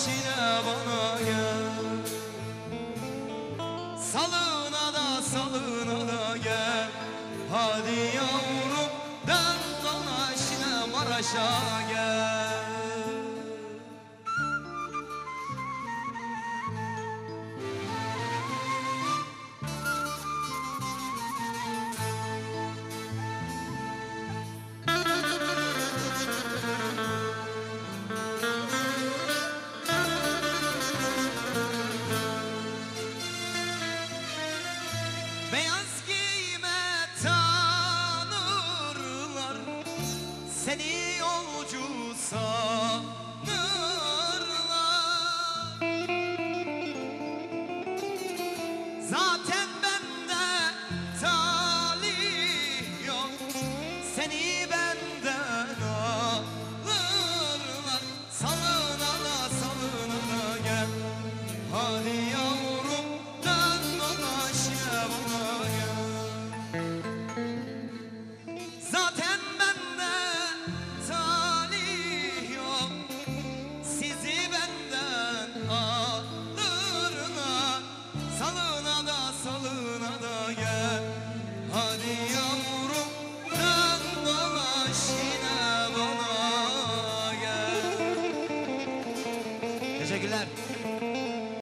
yine bana gel. Salına da gel. Hadi yavrum dön dolaş yine Maraş'a gel. Beyaz giyme tanırlar, seni yolcu sanırlar. Zaten bende talih yok, seni benden alırlar. Salına da gel. Hadi yavrum dön dolaş yine bana gel. Zaten bende talih yok, sizi benden alırlar. Salına da gel. Hadi yavrum dön dolaş yine bana gel. Teşekkürler.